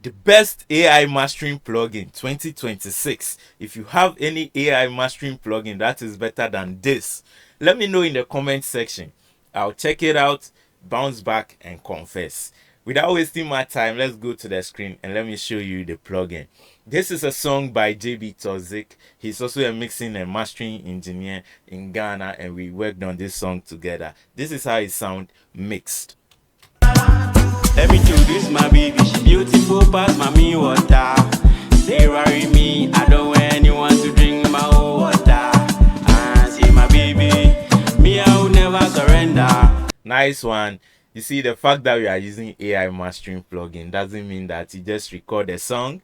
the best AI mastering plugin 2026. If you have any AI mastering plugin that is better than this, let me know in the comment section. I'll check it out, bounce back, and confess. Without wasting my time, let's go to the screen and let me show you the plugin. This is a song by JB Tozik. He's also a mixing and mastering engineer in Ghana, and we worked on this song together. This is how it sounds mixed. Let me do this, my baby. She beautiful past mommy water. They worry me. I don't want anyone to drink my own water. See my baby, me I will never surrender. Nice one. You see, the fact that we are using AI mastering plugin doesn't mean that you just record a song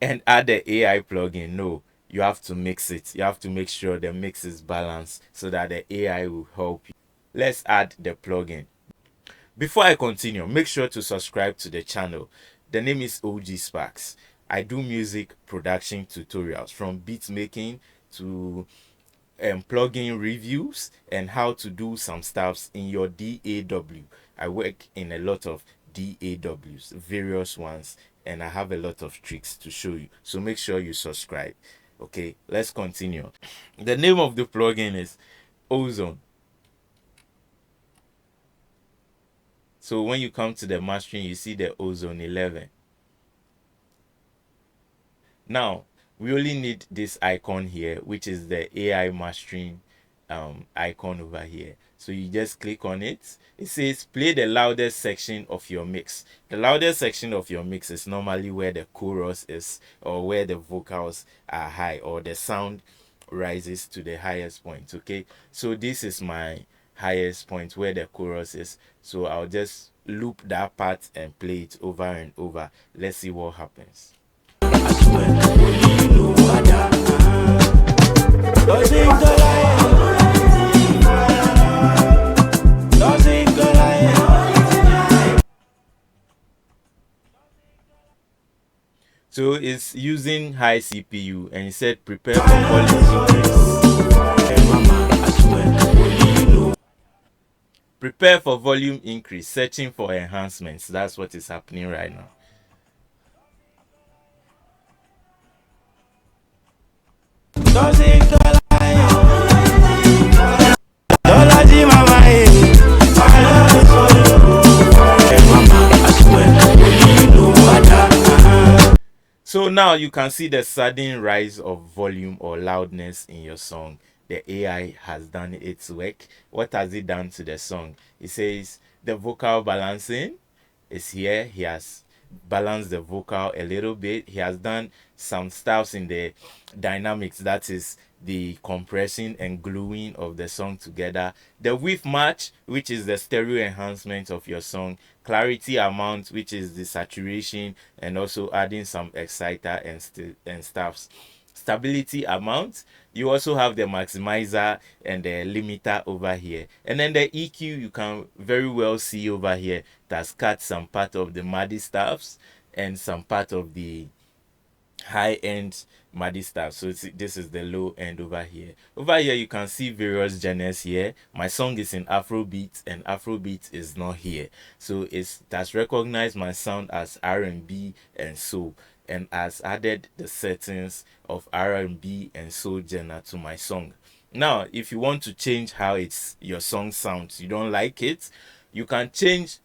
and add the AI plugin. No, you have to mix it. You have to make sure the mix is balanced so that the AI will help you. Let's add the plugin. Before I continue, make sure to subscribe to the channel. The name is OG Sparks. I do music production tutorials, from beat making to plugin reviews and how to do some stuffs in your DAW. I work in a lot of DAWs, various ones, and I have a lot of tricks to show you. So make sure you subscribe. Okay, let's continue. The name of the plugin is Ozone. So when you come to the mastering, you see the Ozone 11. Now, we only need this icon here, which is the AI mastering icon over here. So you just click on it. It says play the loudest section of your mix. The loudest section of your mix is normally where the chorus is, or where the vocals are high, or the sound rises to the highest point. Okay, so this is my highest point where the chorus is. So I'll just loop that part and play it over and over. Let's see what happens. I swear, only you know what So it's using high CPU, and it said prepare for volume increase. Prepare for volume increase, searching for enhancements. That's what is happening right now. So now you can see the sudden rise of volume or loudness in your song. The AI has done its work. What has it done to the song? It says the vocal balancing is here. He has balanced the vocal a little bit. He has done some stuffs in the dynamics, that is the compressing and gluing of the song together. The width match, which is the stereo enhancement of your song. Clarity amount, which is the saturation, and also adding some exciter and stuffs. Stability amount, you also have the maximizer and the limiter over here, and then the EQ, you can very well see over here that's cut some part of the MIDI stuffs and some part of the high-end MIDI stuff. So this is the low end over here. Over here you can see various genres here. My song is in Afrobeat, and Afrobeat is not here, so it has recognized my sound as R&B and soul, and has added the settings of R&B and soul genre to my song. Now if you want to change how your song sounds, you don't like it, you can change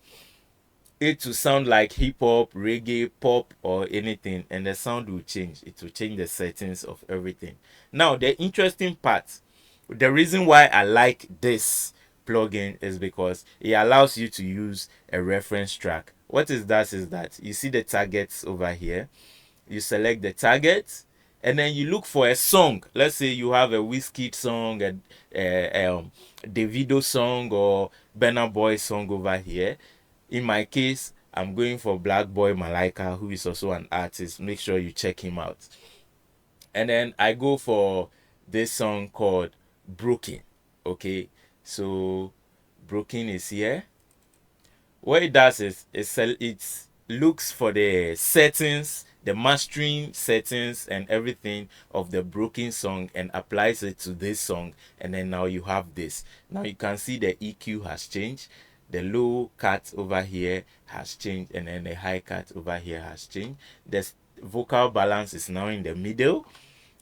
it to sound like hip-hop, reggae, pop, or anything, and the sound will change. It will change the settings of everything. Now the interesting part, the reason why I like this plugin is because it allows you to use a reference track. What it does is that you see the targets over here, you select the target, and then you look for a song. Let's say you have a Wizkid song, a Davido song, or Burna Boy song over here. In my case, I'm going for Black Boy Malaika, who is also an artist. Make sure you check him out. And then I go for this song called Broken. Okay, so Broken is here. What it does is it looks for the settings, the mastering settings and everything of the Broken song, and applies it to this song, and then now you have this. Now you can see the EQ has changed. the low cut over here has changed, and then the high cut over here has changed. The vocal balance is now in the middle,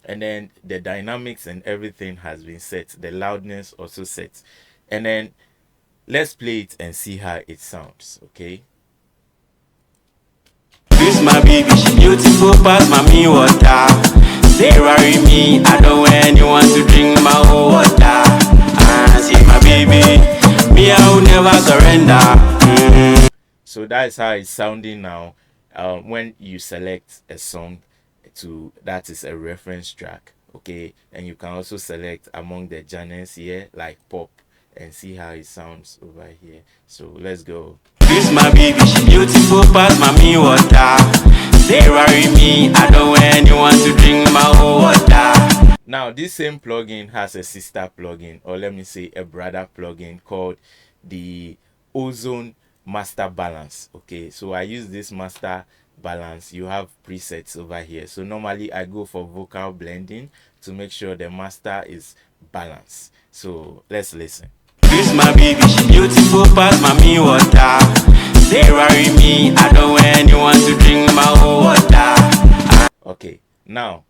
and then the dynamics and everything has been set. The loudness also set. And then let's play it and see how it sounds. Okay. This my baby, she beautiful past mommy water. They worry me, I don't want anyone to drink my whole water. Ah, see my baby, me I will never surrender. So that is how it's sounding now. When you select a song to that is a reference track, okay, and you can also select among the genres here like pop and see how it sounds over here. So let's go. This my baby, she beautiful past mommy water. They worry me, I don't want anyone to drink my whole water. Now this same plugin has a sister plugin, or let me say a brother plugin, called the Ozone Master Balance. Okay, so I use this master balance. You have presets over here. So normally I go for vocal blending to make sure the master is balanced. So let's listen. This my baby, she beautiful past mommy water. They worry me, I don't want anyone to drink my whole water. Okay, now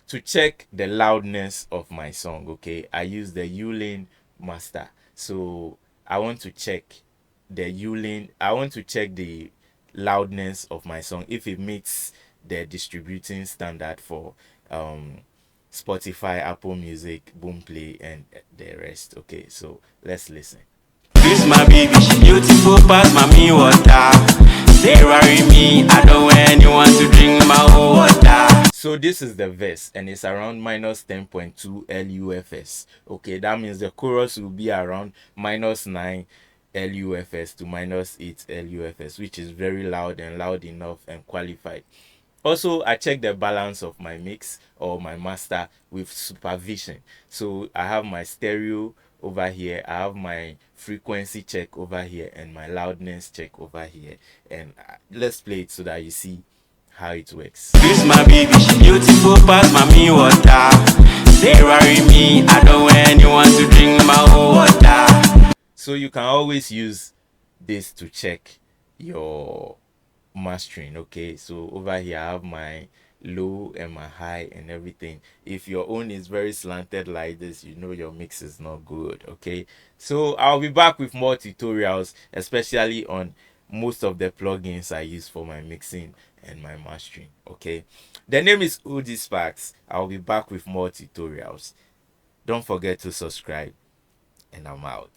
to check the loudness of my song, okay, I use the Ulane master. So I want to check the Ulane, I want to check the loudness of my song if it meets the distributing standard for Spotify, Apple Music, Boomplay, and the rest. Okay, so let's listen. This my baby, she beautiful past mommy water. They worry me, I don't want anyone to drink my whole water. So this is the verse, and it's around minus 10.2 LUFS. Okay, that means the chorus will be around minus 9 LUFS to minus 8 LUFS, which is very loud and loud enough and qualified. Also, I check the balance of my mix or my master with supervision. So I have my stereo over here, I have my frequency check over here, and my loudness check over here. And let's play it so that you see how it works. This my baby, she beautiful past mommy water. They worry me, I don't want anyone to drink my whole water. So you can always use this to check your mastering. Okay, so over here I have my low and my high and everything. If your own is very slanted like this, you know your mix is not good. Okay, so I'll be back with more tutorials, especially on most of the plugins I use for my mixing and my mastering. Okay, the name is Udi Sparks. I'll be back with more tutorials. Don't forget to subscribe, and I'm out.